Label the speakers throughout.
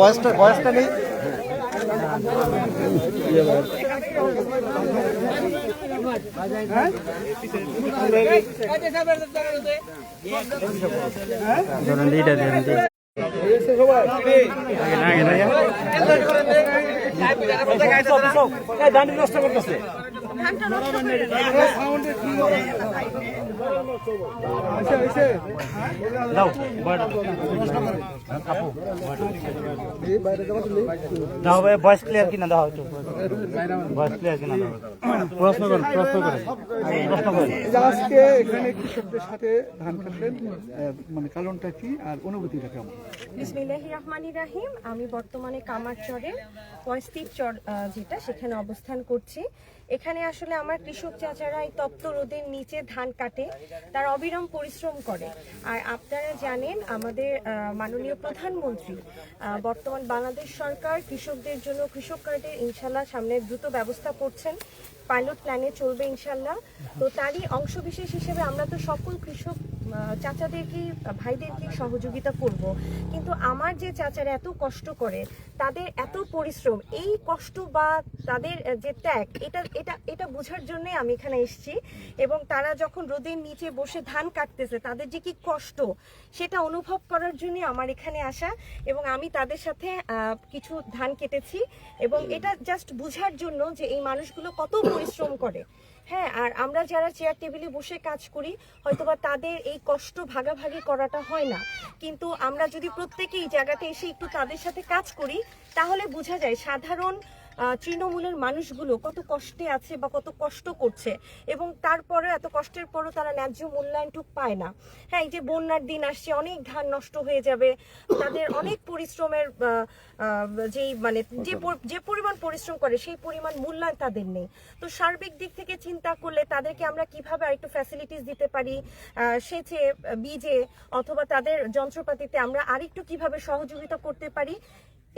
Speaker 1: বয়সটা নেই দাঁড়ি নষ্ট করতেছে ভয়েস ক্লিয়ার কিনা দাও ভয়েস ক্লিয়ার কিনা দাও প্রশ্ন করেন আজকে এখানে কৃষকদের সাথে ধান কাটলেন মানে কারণটা কি আর অনুভূতিটা কেমন?
Speaker 2: বিসমিল্লাহির রহমানির রহিম। আমি বর্তমানে কামারচরের পরিস্থিত চর যেটা সেখানে অবস্থান করছি। এখানে আসলে আমার কৃষক চাচারা এই তপ্ত রোদের নিচে ধান কাটে, তার অবিরাম পরিশ্রম করে। আর আপনারা জানেন আমাদের মাননীয় প্রধানমন্ত্রী বর্তমান বাংলাদেশ সরকার কৃষকদের জন্য কৃষক কার্ডের ইনশাল্লাহ সামনে দ্রুত ব্যবস্থা করছেন, পাইলট প্ল্যানে চলবে ইনশাল্লাহ। তো তারই অংশবিশেষ হিসেবে আমরা তো সকল কৃষক চাচাদেরকে ভাইদেরকে সহযোগিতা করব, কিন্তু আমার যে চাচারা এত কষ্ট করে, তাদের এত পরিশ্রম, এই কষ্ট বা তাদের যে ত্যাগ, এটা বোঝার জন্যই আমি এখানে এসেছি। এবং তারা যখন রোদের নিচে বসে ধান কাটতেছে, তাদের যে কি কষ্ট সেটা অনুভব করার জন্যই আমার এখানে আসা। এবং আমি তাদের সাথে কিছু ধান কেটেছি এবং এটা জাস্ট বোঝার জন্য যে এই মানুষগুলো কত পরিশ্রম করে। হ্যাঁ, আর আমরা যারা চেয়ার টেবিলে বসে কাজ করি হয়তোবা তাদের এই কষ্ট ভাগাভাগি করাটা হয় না, কিন্তু আমরা যদি প্রত্যেকেই জায়গাতে এসে একটু তাদের সাথে কাজ করি তাহলে বোঝা যায় সাধারণ তৃণমূলের মানুষগুলো কত কষ্টে আছে বা কত কষ্ট করছে, এবং তারপরে এত কষ্টের পরও তারা ন্যায্য মূল্যায়নটুক পায় না। হ্যাঁ, এই যে বন্যার দিন আসছে, অনেক ধান নষ্ট হয়ে যাবে, তাদের অনেক পরিশ্রমের যে পরিমাণ পরিশ্রম করে সেই পরিমাণ মূল্যায়ন তাদের নেই। তো সার্বিক দিক থেকে চিন্তা করলে তাদেরকে আমরা কিভাবে আরেকটু ফ্যাসিলিটিস দিতে পারি, সেচে, বীজে অথবা তাদের যন্ত্রপাতিতে আমরা আরেকটু কিভাবে সহযোগিতা করতে পারি,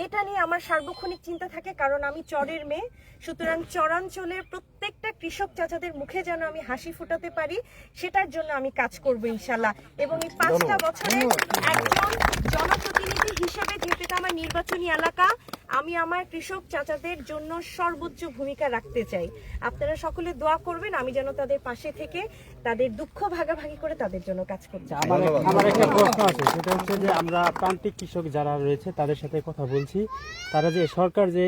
Speaker 2: এটা নিয়ে আমার সার্বক্ষণিক চিন্তা থাকে। কারণ আমি চরের মেয়ে, সুতরাং চরাঞ্চলের প্রত্যেকটা কৃষক চাচাদের মুখে যেন আমি হাসি ফোটাতে পারি, সেটার জন্য আমি কাজ করব ইনশাল্লাহ। এবং এই 5টা বছরে একজন জনপ্রতিনিধি হিসেবে, যেহেতু এটা আমার নির্বাচনী এলাকা, আমি আমার কৃষক চাচাদের জন্য সর্বোচ্চ ভূমিকা রাখতে চাই। আপনারা সকলে দোয়া করবেন আমি যেন তাদের পাশে থেকে তাদের দুঃখ ভাগাভাগি করে তাদের জন্য কাজ করতে।
Speaker 3: আমার একটা প্রশ্ন আছে, সেটা হচ্ছে যে আমরা প্রান্তিক কৃষক যারা রয়েছে তাদের সাথে কথা বলছি, তারা যে সরকার যে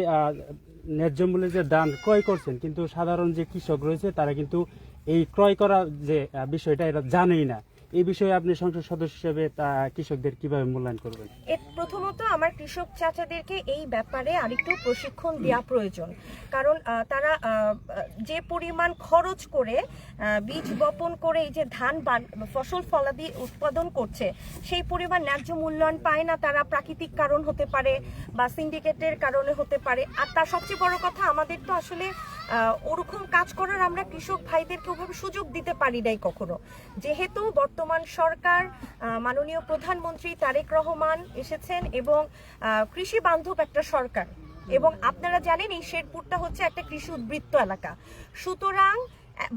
Speaker 3: ন্যায্য মূল্যে যে ধান ক্রয় করছেন, কিন্তু সাধারণ যে কৃষক রয়েছে তারা কিন্তু এই ক্রয় করা যে বিষয়টা এটা জানেই না। এই বিষয়ে আপনি সংসদ সদস্য হিসেবে কৃষকদের কিভাবে মূল্যায়ন করবেন?
Speaker 2: প্রথমত আমার কৃষক চাচাদেরকে এই ব্যাপারে আরেকটু প্রশিক্ষণ দেওয়া প্রয়োজন, কারণ তারা যে পরিমাণ খরচ করে বীজ বপন করে এই যে ধান ফসল ফলাদি উৎপাদন করছে, সেই পরিমাণ ন্যায্য মূল্যায়ন পায় না। তারা প্রাকৃতিক কারণ হতে পারে বা সিন্ডিকেটের কারণে হতে পারে। আর তার সবচেয়ে বড় কথা, আমাদের তো আসলে ওরকম কাজ করার আমরা কৃষক ভাইদেরকে ওভাবে সুযোগ দিতে পারি নাই কখনো। যেহেতু বর্তমান সরকার মাননীয় প্রধানমন্ত্রী তারেক রহমান এসেছেন এবং কৃষি বান্ধব একটা সরকার, এবং আপনারা জানেন এই শেরপুরটা হচ্ছে একটা কৃষি উদ্বৃত্ত এলাকা, সুতরাং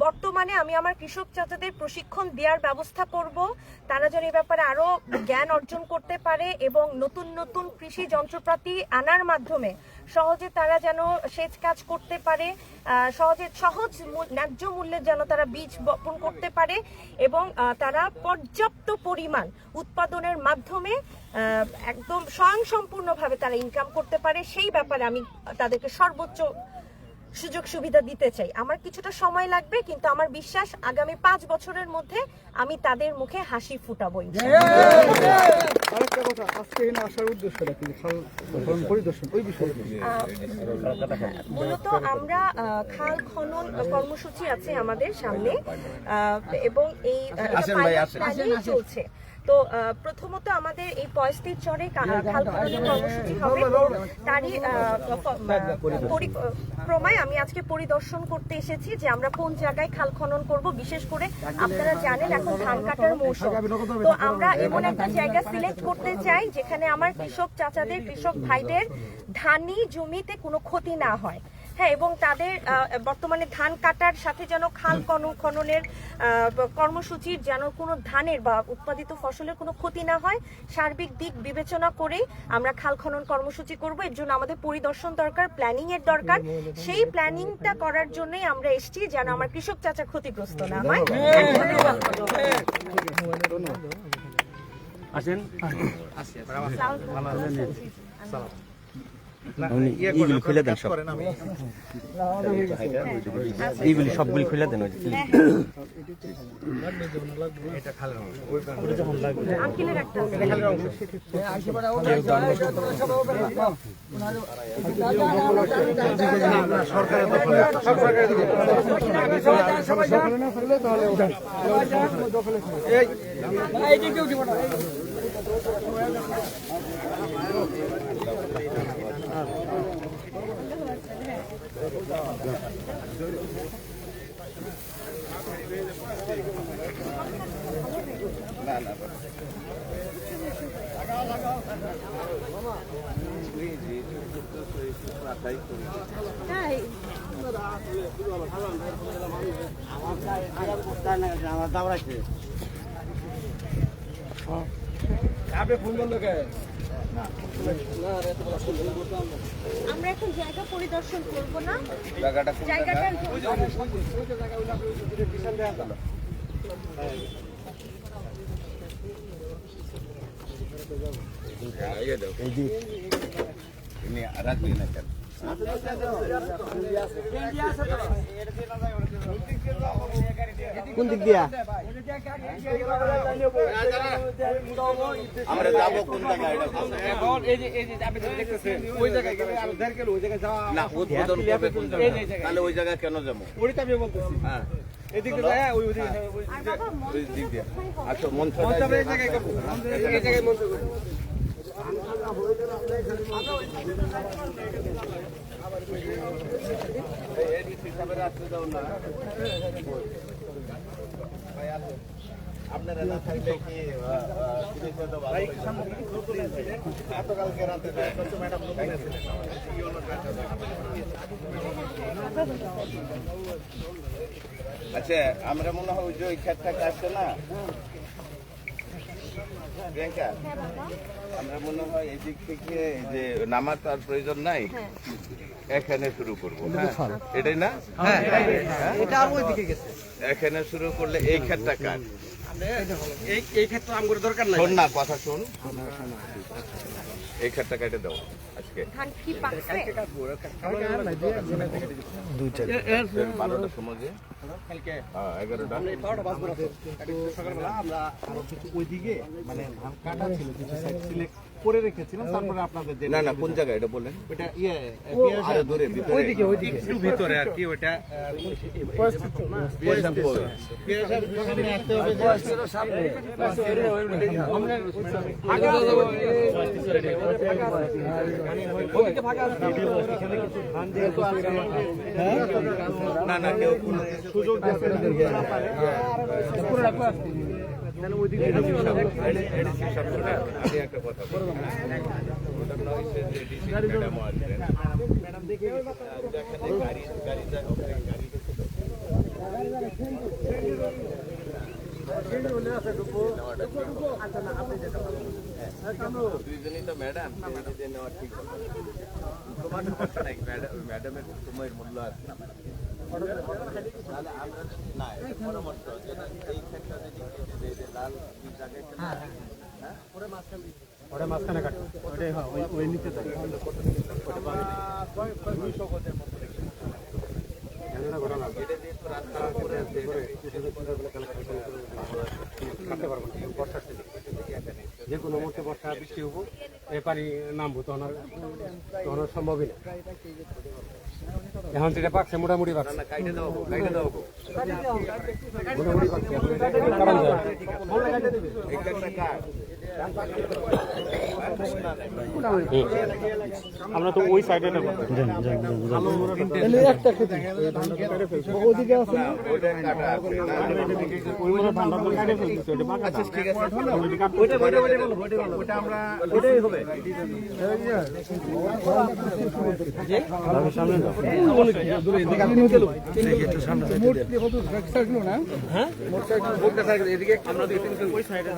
Speaker 2: বর্তমানে আমি আমার কৃষক চাচাদের প্রশিক্ষণ দেওয়ার ব্যবস্থা করব, তারা যেন এই ব্যাপারে আরো জ্ঞান অর্জন করতে পারে এবং নতুন নতুন কৃষি যন্ত্রপাতি আনার মাধ্যমে সহজে তারা যেন সেচ কাজ করতে পারে, সহজ ন্যায্য মূল্যে যেন তারা বীজ বপন করতে পারে এবং তারা পর্যাপ্ত পরিমাণ উৎপাদনের মাধ্যমে একদম স্বয়ংসম্পূর্ণভাবে তারা ইনকাম করতে পারে। সেই ব্যাপারে আমি তাদেরকে সর্বোচ্চ সুযোগ সুবিধা দিতে চাই। আমার কিছুটা সময় লাগবে, কিন্তু আমার বিশ্বাস আগামী 5 বছরের মধ্যে আমি তাদের মুখে হাসি ফুটাবো।
Speaker 1: আরেকটা কথা, আজকে এখানে আসার উদ্দেশ্যটা কি? খাল খনন পরিদর্শন ওই বিষয়ে
Speaker 2: মূলত আমরা খাল খনন কর্মসূচি আছে আমাদের সামনে, এবং এই প্ল্যানিং চলছে। তো প্রথমত আমাদের এই পয়স্তির চরে খাল খননের কর্মসূচি হবে, তারই পরিক্রমায় আমি আজকে পরিদর্শন করতে এসেছি যে আমরা কোন জায়গায় খাল খনন করব। বিশেষ করে আপনারা জানেন এখন ধান কাটার মৌসুম, তো আমরা এমন একটা জায়গা সিলেক্ট করতে চাই যেখানে আমার কৃষক চাচাদের, কৃষক ভাইদের ধানি জমিতে কোনো ক্ষতি না হয়। হ্যাঁ, এবং তাদের বর্তমানে ধান কাটার সাথে যেন খাল খননের কর্মসূচির যেন কোনো ধানের বা উৎপাদিত ফসলের কোনো ক্ষতি না হয়, সার্বিক দিক বিবেচনা করেই আমরা খাল খনন কর্মসূচি করব। এর জন্য আমাদের পরিদর্শন দরকার, প্ল্যানিং এর দরকার। সেই প্ল্যানিংটা করার জন্যই আমরা এসেছি, যেন আমার কৃষক চাচা ক্ষতিগ্রস্ত না হয়।
Speaker 3: আসেন
Speaker 4: এইগুলি খুলে দেন, সব এইগুলি সবগুলি খুলে দেন।
Speaker 2: আঙ্কিলের একটা আমরা এখন জায়গা পরিদর্শন করব না, জায়গাটা
Speaker 4: কোন দিক দিয়া আমরা যাবো? কোন জায়গায়? এখন এই যে আপনি দেখতেছেন ওই জায়গায় গেলে আর 1.5 কিলো ওই জায়গায় যাওয়া না, উদ্বোধন করবে কোন জায়গায়? তাহলে ওই জায়গায় কেন যাবো? ওইটা আমি বলতেছি। হ্যাঁ, এদিক দিয়ে ওই দিক দিয়ে। আচ্ছা, মঞ্চ এই জায়গায় করব, এই জায়গায় মঞ্চ করব। আপনারা না থাকলে কি গতকালকে রাতে ম্যাডাম আচ্ছা, আমরা মনে হয় যে ওই ক্ষেতটা আসছে না প্রিয়াঙ্কা, আমরা মনে হয় এদিক থেকে যে নামার তার প্রয়োজন নাই, এখানে শুরু করবো। এটাই না? এটা আর ওইদিকে গেছে। এখানে শুরু করলে এই ক্ষেতটা কাট, এই ক্ষেত্রে আমার দরকার নাই। শোন না, কথা শোন, এই ক্ষেতটা কেটে দাও আজকে।
Speaker 2: ধান কি পাকছে?
Speaker 4: 12টার সময় যে 11টা
Speaker 5: সকালবেলা আমরা আরো কিছু ওইদিকে মানে ধান কাটা ছিল, কিছু সাইড সিলেক্ট করে রেখেছিলাম। তারপরে আপনাদের
Speaker 4: না না, কোন জায়গায় এটা বলেন?
Speaker 5: ওইটা
Speaker 4: আরো দূরে,
Speaker 5: ওইদিকে
Speaker 4: একটু ভিতরে আর কি, ওইটা
Speaker 5: সামনে আসতে হবে।
Speaker 4: না না, কেউ কোনো
Speaker 5: সুযোগ
Speaker 4: আমি একটা কথা বলবো, ওটা মনে হয়েছে যে ডিসি ম্যাডামও আসবেন। ম্যাডাম দেখে গাড়ি দুইজনই তো ম্যাডাম, নেওয়া ঠিক হবে। তোমার সমস্যা নাই, ম্যাডামের সময়ের মূল্য আছে। তাহলে আমরা না, এটা পরামর্শ এই ক্ষেত্রে যদি লাল জায়গায়
Speaker 3: ওটা মাঝখানে কাটো, ওটাই ওই নিচে থাকে।
Speaker 4: 200 গজের মতো
Speaker 6: যে কোনো মুহূর্তে বর্ষা বৃষ্টি হবো এ পানি নামবো তখন আর সম্ভবই না এখন যেটা পাকছে মোটামুটি পাকছে মোটামুটি পাকছে কারণ যায়
Speaker 3: আমরা তো ওই সাইডে
Speaker 1: একটা খেতে ওদিকে আছে না
Speaker 5: আচ্ছা ঠিক আছে ওইটা আমরা ওইটাই হবে
Speaker 1: মোটরসাইকেল না
Speaker 5: হ্যাঁ মোটরসাইকেল এদিকে আমরা ওই সাইডে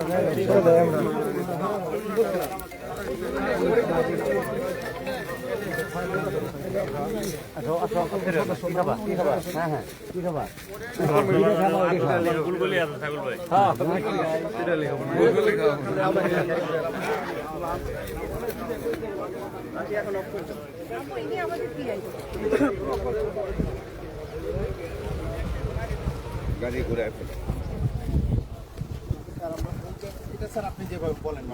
Speaker 4: গাড়ি ঘুরে
Speaker 5: এটা স্যার আপনি যেভাবে বলেন